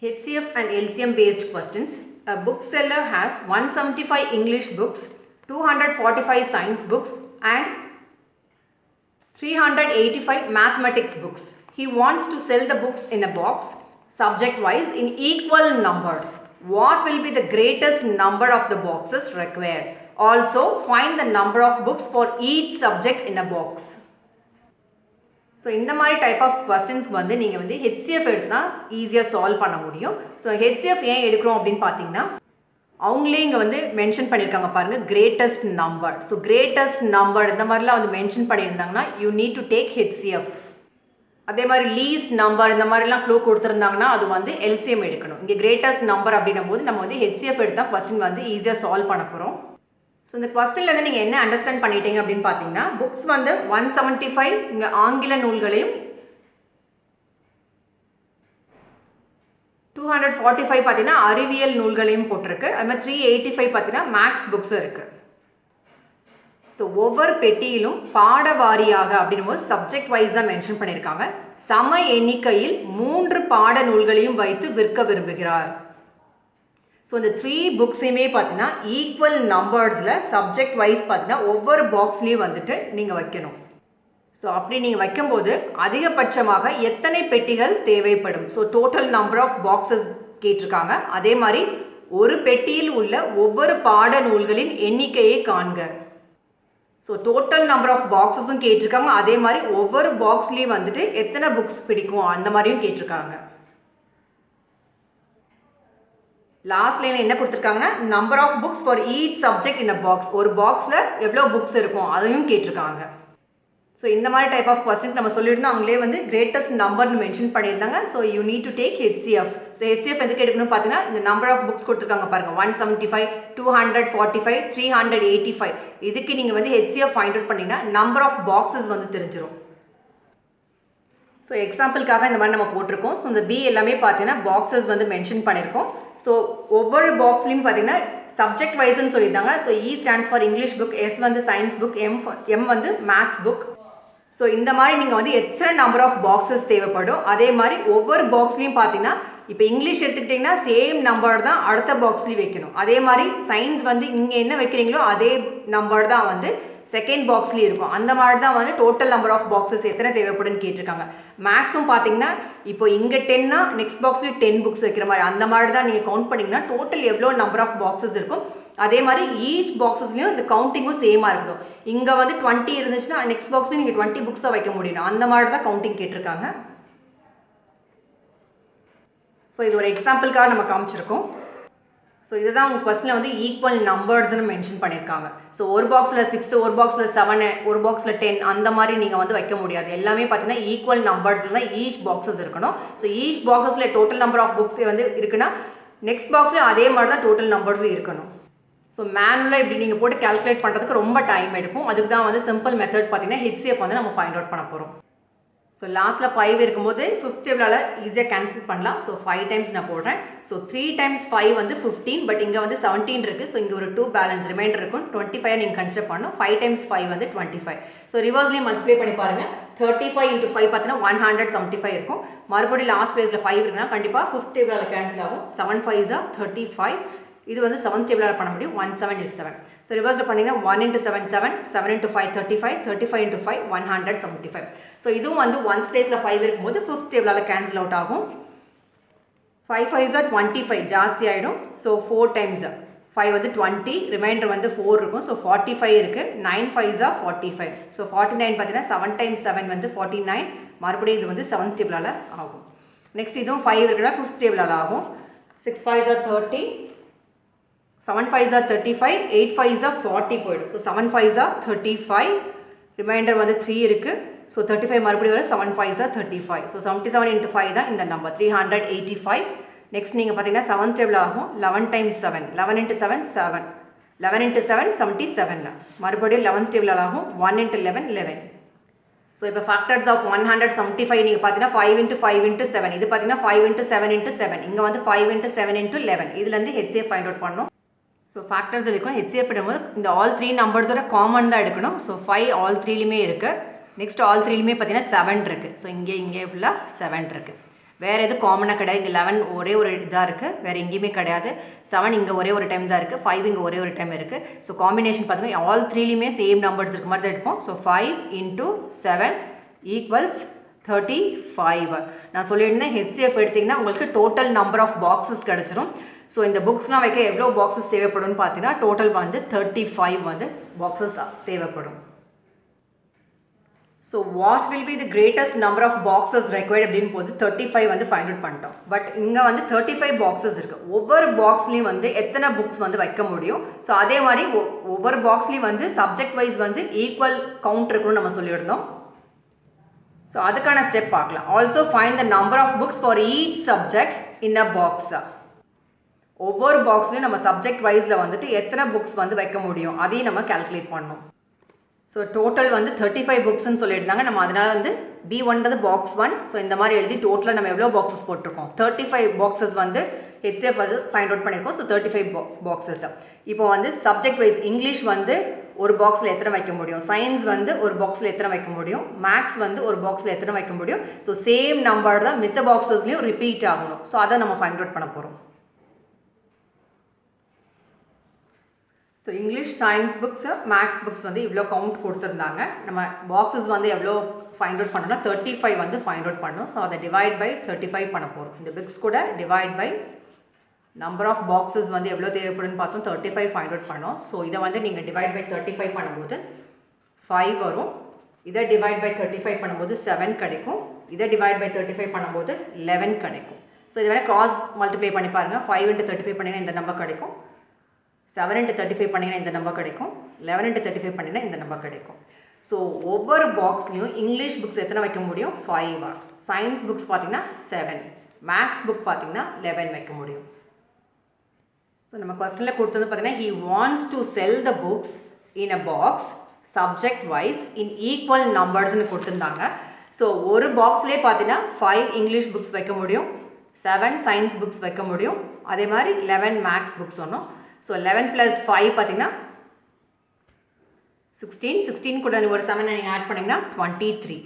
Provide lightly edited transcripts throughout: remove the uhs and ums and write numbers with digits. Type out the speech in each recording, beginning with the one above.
HCF and LCM based questions. A bookseller has 175 English books, 245 science books and 385 mathematics books. He wants to sell the books in a box, subject wise, in equal numbers. What will be the greatest number of the boxes required? Also, find the number of books for each subject in a box. So இந்த மாதிரி type of கொஸ்டின்ஸ்க்கு வந்து நீங்கள் வந்து HCF எடுத்தால் ஈஸியாக solve பண்ண முடியும். So HCF ஏன் எடுக்கிறோம் அப்படின்னு பார்த்தீங்கன்னா, அவங்களே இங்கே வந்து மென்ஷன் பண்ணியிருக்காங்க பாருங்கள், greatest number. So greatest number இந்த மாதிரிலாம் வந்து மென்ஷன் பண்ணியிருந்தாங்கன்னா you need to take HCF. அதே மாதிரி லீஸ்ட் நம்பர் இந்த மாதிரிலாம் க்ளூ கொடுத்துருந்தாங்கன்னா அது வந்து எல்சிஎம் எடுக்கணும். இங்கே கிரேட்டஸ்ட் நம்பர் அப்படின்னும் போது நம்ம வந்து ஹெச்சிஎஃப் எடுத்தால் கொஸ்டின் வந்து ஈஸியாக சால்வ் பண்ண போகிறோம். ஸோ இந்த கொஸ்டின்லேருந்து நீங்கள் என்ன அண்டர்ஸ்டாண்ட் பண்ணிட்டீங்க அப்படின்னு பார்த்தீங்கன்னா, புக்ஸ் வந்து 175 இங்கே ஆங்கில நூல்களையும், 245 பார்த்தீங்கன்னா அறிவியல் நூல்களையும் போட்டிருக்கு. அது மாதிரி 385 பார்த்தீங்கன்னா மேக்ஸ் புக்ஸும் இருக்குது. ஸோ ஒவ்வொரு பெட்டியிலும் பாட வாரியாக அப்படின்னும் போது சப்ஜெக்ட் வைஸ் தான் மென்ஷன் பண்ணியிருக்காங்க. சம எண்ணிக்கையில் 3 பாட நூல்களையும் வைத்து விற்க விரும்புகிறார். ஸோ இந்த 3 புக்ஸையுமே பார்த்தீங்கன்னா ஈக்குவல் நம்பர்ஸில் சப்ஜெக்ட் வைஸ் பார்த்தீங்கன்னா ஒவ்வொரு பாக்ஸ்லேயும் வந்துட்டு நீங்கள் வைக்கணும். ஸோ அப்படி நீங்கள் வைக்கும்போது அதிகபட்சமாக எத்தனை பெட்டிகள் தேவைப்படும்? So total number of boxes கேட்டிருக்காங்க. அதே மாதிரி ஒரு பெட்டியில் உள்ள ஒவ்வொரு பாட நூல்களின் எண்ணிக்கையை காண்க. ஸோ டோட்டல் நம்பர் ஆஃப் பாக்ஸஸும் கேட்டிருக்காங்க. அதே மாதிரி ஒவ்வொரு பாக்ஸ்லேயும் வந்துட்டு எத்தனை புக்ஸ் பிடிக்கும் அந்த மாதிரியும் கேட்டிருக்காங்க. லாஸ்ட் லைனில் என்ன கொடுத்துருக்காங்கன்னா, number of books for each subject in a box. ஒரு பாக்ஸில் எவ்வளோ புக்ஸ் இருக்கும் அதையும் கேட்டிருக்காங்க. ஸோ இந்த மாதிரி டைப் ஆஃப் கொஸ்டின் நம்ம சொல்லியிருந்தோம். அவங்களே வந்து கிரேட்டஸ்ட் நம்பர்னு மென்ஷன் பண்ணியிருந்தாங்க. So you need to take HCF. So HCF எதுக்கு எடுக்கணும்னு பார்த்தீங்கன்னா, இந்த நம்பர் ஆஃப் புக்ஸ் கொடுத்துருக்காங்க பாருங்கள், 175, 245, 385. இதுக்கு நீங்கள் வந்து ஹெச்சிஎஃப் ஃபைண்ட் அவுட் பண்ணிங்கன்னா நம்பர் ஆஃப் பாக்ஸஸ் வந்து தெரிஞ்சிடும். ஸோ எக்ஸாம்பிளுக்காக இந்த மாதிரி நம்ம போட்டிருக்கோம். ஸோ இந்த பி எல்லாமே பார்த்தீங்கன்னா பாக்ஸஸ் வந்து மென்ஷன் பண்ணியிருக்கோம். ஸோ ஒவ்வொரு பாக்ஸ்லையும் பார்த்தீங்கன்னா சப்ஜெக்ட் வைஸ்ன்னு சொல்லியிருந்தாங்க. So E stands for English book, S வந்து சயின்ஸ் புக், எம் வந்து மேத்ஸ் புக். ஸோ இந்த மாதிரி நீங்கள் வந்து எத்தனை நம்பர் ஆஃப் பாக்ஸஸ் தேவைப்படும். அதே மாதிரி ஒவ்வொரு பாக்ஸ்லையும் பார்த்தீங்கன்னா, இப்போ இங்கிலீஷ் எடுத்துக்கிட்டிங்கன்னா சேம் நம்பர் தான் அடுத்த பாக்ஸ்லேயும் வைக்கணும். அதே மாதிரி சயின்ஸ் வந்து இங்கே என்ன வைக்கிறீங்களோ அதே நம்பர் தான் வந்து செகண்ட் பாக்ஸ்லேயும் இருக்கும். அந்த மாதிரி தான் வந்து டோட்டல் நம்பர் ஆஃப் பாக்ஸஸ் எத்தனை தேவைப்படுன்னு கேட்டிருக்காங்க. மேக்ஸும் பார்த்தீங்கன்னா இப்போ இங்கே 10னா நெக்ஸ்ட் பாக்ஸ்லேயும் 10 புக்ஸ் வைக்கிற மாதிரி அந்த மாதிரி தான் நீங்கள் கவுண்ட் பண்ணிங்கன்னா டோட்டல் எவ்வளோ நம்பர் ஆஃப் பாக்ஸஸ் இருக்கும். அதே மாதிரி ஈச் பாக்ஸஸ்லையும் இந்த கவுண்டிங்கும் சேமாக இருக்கணும். இங்கே வந்து 20 இருந்துச்சுன்னா நெக்ஸ்ட் பாக்ஸ்லையும் நீங்கள் 20 புக்ஸாக வைக்க முடியும். அந்த மாதிரி தான் கவுண்டிங் கேட்டிருக்காங்க. ஸோ இது ஒரு எக்ஸாம்பிளுக்காக நம்ம காமிச்சிருக்கோம். ஸோ இதுதான் உங்கள் கொஸ்டினில் வந்து ஈக்குவல் நம்பர்ஸ்னு மென்ஷன் பண்ணியிருக்காங்க. ஸோ ஒரு பாக்ஸில் 6, ஒரு பாக்ஸில் 7, ஒரு பாக்ஸில் 10 அந்த மாதிரி நீங்கள் வந்து வைக்க முடியாது. எல்லாமே பார்த்தீங்கன்னா ஈக்குவல் நம்பர்ஸில் தான் ஈச் பாக்ஸஸ் இருக்கணும். ஸோ ஈச் பாக்ஸஸில் டோட்டல் நம்பர் ஆஃப் புக்ஸ் வந்து இருக்குன்னா நெக்ஸ்ட் பாக்ஸில் அதே மாதிரி தான் டோட்டல் நம்பர்ஸும் இருக்கணும். ஸோ மேனுவலாக இப்படி நீங்கள் போட்டு கேல்குலேட் பண்ணுறதுக்கு ரொம்ப டைம் எடுக்கும். அதுக்கு தான் வந்து சிம்பிள் மெத்தட் பார்த்தீங்கன்னா ஹெச்சிஎஃப் வந்து நம்ம ஃபைண்ட் அவுட் பண்ண போகிறோம். ஸோ லாஸ்ட்டில் 5 இருக்கும்போது 5th டேபிளால் ஈஸியாக கேன்சல் பண்ணலாம். ஸோ 5 டைம்ஸ் நான் போடுறேன். ஸோ 3 times 5 வந்து 15, பட் இங்கே வந்து 17 இருக்குது. ஸோ இங்கே ஒரு 2 பேலன்ஸ் ரிமைண்டர் இருக்கும். 25 நீங்கள் கன்சிடர் பண்ணணும். 5 times 5 வந்து 25. ஸோ ரிவர்ஸ்லேயும் மல்டிப்ளை பண்ணி பாருங்கள். 35 into 5 பார்த்தீங்கன்னா 175 இருக்கும். மறுபடியும் லாஸ்ட் பிளேஸில் 5 இருக்குன்னா கண்டிப்பாக 5th டேபிளால் கேன்சல் ஆகும். 7 5s are 35. இது வந்து 7th டேபிளால் பண்ண முடியும். 1 7 is 7. ஸோ ரிவர்ஸில் பண்ணிங்கன்னா 1 into 7 7, 7 into 5 35, 35 into 5 175. ஸோ இதுவும் வந்து 1th பிளேஸில் 5 இருக்கும்போது 5th டேபிளால் கேன்சல் அவுட் ஆகும். 5 5s are 25 ஜாஸ்தி ஆகிடும். ஸோ 4 times 5 வந்து 20, ரிமைண்டர் வந்து 4 இருக்கும். ஸோ 45 இருக்குது. 9 5s are 45. ஸோ 49 பார்த்தீங்கன்னா 7 times 7 வந்து 49. மறுபடியும் இது வந்து 7th டேபிளால் ஆகும். நெக்ஸ்ட் இதுவும் 5 இருக்குன்னா 5th டேபிளால் ஆகும். 6 5s are 30, 7 5s are 35, 8 5s are 40 போயிடும். ஸோ 7 5s are 35, ரிமைண்டர் வந்து 3 இருக்குது. ஸோ 35 மறுபடியும் வரும். 7 5s are 35. ஸோ 77 into 5 தான் இந்த நம்பர் 385. நெக்ஸ்ட் நீங்கள் பார்த்தீங்கன்னா 7th டேபிள் ஆகும். 11 times 7, 11 into 7 7, 11 into 7 77. மறுபடியும் 11th டேபிள் ஆகும். 1 into 11 11. ஸோ இப்போ ஃபேக்டர்ஸ் ஆஃப் 175 நீங்கள் பார்த்தீங்கன்னா 5 into 5 into 7, இது பார்த்தீங்கன்னா 5 into 7 into 7, இங்கே வந்து 5 into 7 into 11. இதுலேருந்து ஹெச்சிஎஃப் ஃபைண்ட் அவுட் பண்ணணும். ஸோ ஃபேக்டர்ஸ் இருக்கும். ஹெச்சிஎஃப் எடுக்கும்போது இந்த ஆல் 3 நம்பர்ஸோட காமன் தான் எடுக்கணும். ஸோ 5 ஆல் 3லையுமே இருக்குது. நெக்ஸ்ட் ஆல் 3லையுமே பார்த்தீங்கன்னா 7 இருக்குது. ஸோ இங்கே ஃபுல்லாக 7 இருக்குது. வேறு எது காமனாக கிடையாது. இங்கே 11 ஒரே ஒரு இதாக இருக்குது, வேறு எங்கேயுமே கிடையாது. 7 இங்கே ஒரே ஒரு டைம் தான் இருக்குது, 5 இங்கே ஒரே ஒரு டைம் இருக்குது. ஸோ காம்பினேஷன் பார்த்தீங்கன்னா ஆல் த்ரீலையுமே சேம் நம்பர்ஸ் இருக்க மாதிரி தான் எடுப்போம். ஸோ 5 × 7 = 35. நான் சொல்லியிருந்தேன் HCF எடுத்திங்கன்னா உங்களுக்கு டோட்டல் நம்பர் ஆஃப் பாக்ஸஸ் கிடச்சிரும். ஸோ இந்த புக்ஸ்லாம் வைக்க எவ்வளோ பாக்ஸஸ் தேவைப்படும்னு பார்த்தீங்கன்னா டோட்டல் வந்து 35 வந்து பாக்ஸஸ் தேவைப்படும். So what will be the greatest number of boxes required அப்படின்னு போது 35 வந்து ஃபைண்ட் அவுட் பண்ணிட்டோம். பட் இங்கே வந்து 35 பாக்ஸஸ் இருக்குது. ஒவ்வொரு பாக்ஸ்லேயும் வந்து எத்தனை புக்ஸ் வந்து வைக்க முடியும். ஸோ அதே மாதிரி ஒவ்வொரு பாக்ஸ்லேயும் வந்து சப்ஜெக்ட் வைஸ் வந்து ஈக்குவல் கவுண்ட் இருக்குன்னு நம்ம சொல்லியிருந்தோம். ஸோ அதுக்கான ஸ்டெப் பார்க்கலாம். Also find the number of books for each subject in a box. ஒவ்வொரு பாக்ஸ்லையும் நம்ம சப்ஜெக்ட் வைஸில் வந்துட்டு எத்தனை புக்ஸ் வந்து வைக்க முடியும் அதையும் நம்ம கால்குலேட் பண்ணணும். ஸோ டோட்டல் வந்து 35 புக்ஸ்ன்னு சொல்லியிருந்தாங்க. நம்ம அதனால் வந்து B1ன்றது பாக்ஸ் 1. ஸோ இந்த மாதிரி எழுதி டோட்டலாக நம்ம எவ்வளோ பாக்ஸஸ் போட்டிருக்கோம், 35 பாக்ஸஸ் வந்து HCF வந்து ஃபைண்ட் அவுட் பண்ணியிருக்கோம். So 35 boxes. இப்போ வந்து சப்ஜெக்ட் வைஸ் இங்கிலீஷ் வந்து ஒரு பாக்ஸில் எத்தனை வைக்க முடியும், சயின்ஸ் வந்து ஒரு பாக்ஸில் எத்தனை வைக்க முடியும், மேக்ஸ் வந்து ஒரு பாக்ஸில் எத்தனை வைக்க முடியும். ஸோ சேம் நம்பர் தான் மித்த பாக்ஸஸ்லையும் ரிப்பீட் ஆகணும். ஸோ அதை நம்ம ஃபைண்ட் அவுட் பண்ண போகிறோம். So English, science books, maths books வந்து இவ்வளோ கவுண்ட் கொடுத்துருந்தாங்க. நம்ம பாக்ஸஸ் வந்து எவ்வளோ ஃபைண்ட் அவுட் பண்ணோம்னா 35 வந்து ஃபைண்ட் அவுட் பண்ணணும். ஸோ அதை டிவைட் பை 35 பண்ண போகிறோம். இந்த புக்ஸ் கூட divide by number of boxes வந்து எவ்வளோ தேவைப்படுன்னு பார்த்தோம், 35 ஃபைண்ட் அவுட் பண்ணோம். ஸோ இதை வந்து நீங்கள் டிவைட் பை 35 பண்ணும்போது 5 வரும். இதை டிவைட் பை 35 பண்ணும்போது 7 கிடைக்கும். இதை டிவைட் பை 35 பண்ணும்போது 11 கிடைக்கும். ஸோ இதை வேணால் கிராஸ் மல்டிப்ளை பண்ணி பாருங்கள். 5 × 35 பண்ணிங்கன்னா இந்த நம்பர் கிடைக்கும், 7 × 35 பண்ணிங்கன்னா இந்த நம்பர் கிடைக்கும், 11 × 35 பண்ணிங்கன்னா இந்த நம்பர் கிடைக்கும். ஸோ ஒவ்வொரு பாக்ஸ்லையும் இங்கிலீஷ் புக்ஸ் எத்தனை வைக்க முடியும், 5. சயின்ஸ் புக்ஸ் பார்த்தீங்கன்னா 7, மேக்ஸ் புக் பார்த்தீங்கன்னா 11 வைக்க முடியும். ஸோ நம்ம கொஸ்டினில் கொடுத்தது பார்த்தீங்கன்னா he wants to sell the books in a box subject wise in equal numbersன்னு கொடுத்துருந்தாங்க. ஸோ ஒரு பாக்ஸ்லேயே பார்த்தீங்கன்னா 5 இங்கிலீஷ் புக்ஸ் வைக்க முடியும், 7 சயின்ஸ் புக்ஸ் வைக்க முடியும், அதே மாதிரி 11 மேக்ஸ் புக்ஸ் சொன்னோம். ஸோ 11 + 5 பார்த்தீங்கன்னா 16 கூட ஒரு 7 நீங்கள் ஆட் பண்ணிங்கன்னா 23.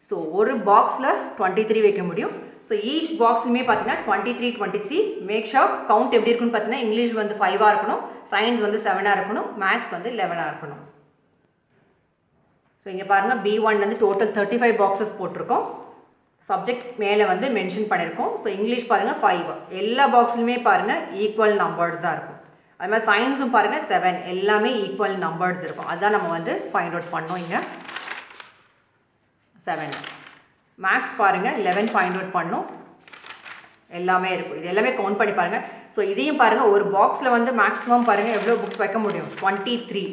ஸோ ஒரு பாக்ஸில் 23 வைக்க முடியும். ஸோ ஈச் பாக்ஸுமே பார்த்தீங்கன்னா 23 மேக் ஷோர் கவுண்ட் எப்படி இருக்குன்னு பார்த்தீங்கன்னா இங்கிலீஷ் வந்து 5ஆக இருக்கணும், சயின்ஸ் வந்து 7ஆக இருக்கணும், மேக்ஸ் வந்து 11ஆக இருக்கணும். ஸோ இங்கே பாருங்கள் B1 வந்து டோட்டல் 35 பாக்ஸஸ் போட்டிருக்கோம். சப்ஜெக்ட் மேலே வந்து மென்ஷன் பண்ணியிருக்கோம். ஸோ இங்கிலீஷ் பாருங்கள் 5, எல்லா பாக்ஸ்லையுமே பாருங்கள் ஈக்குவல் நம்பர்ஸாக இருக்கும். அது மாதிரி சயின்ஸும் பாருங்கள் 7, எல்லாமே ஈக்குவல் நம்பர்ஸ் இருக்கும். அதுதான் நம்ம வந்து ஃபைண்ட் அவுட் பண்ணோம். இங்கே 7. மேக்ஸ் பாருங்கள் 11 ஃபைண்ட் அவுட் பண்ணோம், எல்லாமே இருக்கும். இது எல்லாமே கவுண்ட் பண்ணி பாருங்கள். ஸோ இதையும் பாருங்கள், ஒரு பாக்ஸில் வந்து மேக்ஸிமம் பாருங்கள் எவ்வளோ புக்ஸ் வைக்க முடியும், 23.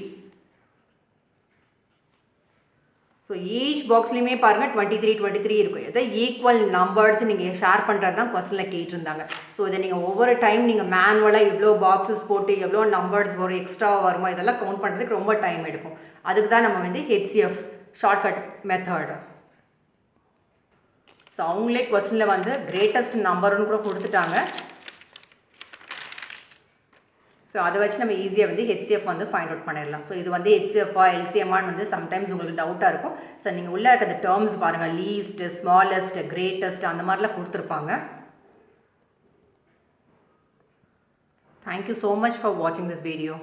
ஸோ ஈச் பாக்ஸ்லையுமே பாருங்கள் 23 இருக்கும். இதை ஈக்குவல் நம்பர்ஸ் நீங்கள் ஷேர் பண்ணுறது தான் கொஸ்டினில் கேட்டிருந்தாங்க. ஸோ இதை நீங்கள் ஒவ்வொரு டைம் நீங்கள் மேனுவலாக இவ்வளோ பாக்ஸஸ் போட்டு எவ்வளோ நம்பர்ஸ் வரும், எக்ஸ்ட்ராவாக வருமா, இதெல்லாம் கவுண்ட் பண்ணுறதுக்கு ரொம்ப டைம் எடுக்கும். அதுக்கு தான் நம்ம வந்து HCF ஷார்ட்கட் மெத்தட். ஸோ அவங்களே கொஸ்டினில் வந்து கிரேட்டஸ்ட் நம்பர்னு கூட கொடுத்துட்டாங்க. ஸோ அதை வச்சு நம்ம ஈஸியாக வந்து HCF வந்து ஃபைண்ட் அவுட் பண்ணிடலாம். ஸோ இது வந்து HCF LCM வந்து சம்டைம்ஸ் உங்களுக்கு டவுட்டாக இருக்கும். ஸோ நீங்கள் உள்ளே இருக்கிற டேர்ம்ஸ் பாருங்கள், லீஸ்ட், ஸ்மாலஸ்ட், கிரேட்டஸ்ட் அந்த மாதிரிலாம் கொடுத்துருப்பாங்க. தேங்க்யூ ஸோ மச் ஃபார் வாட்சிங் திஸ் வீடியோ.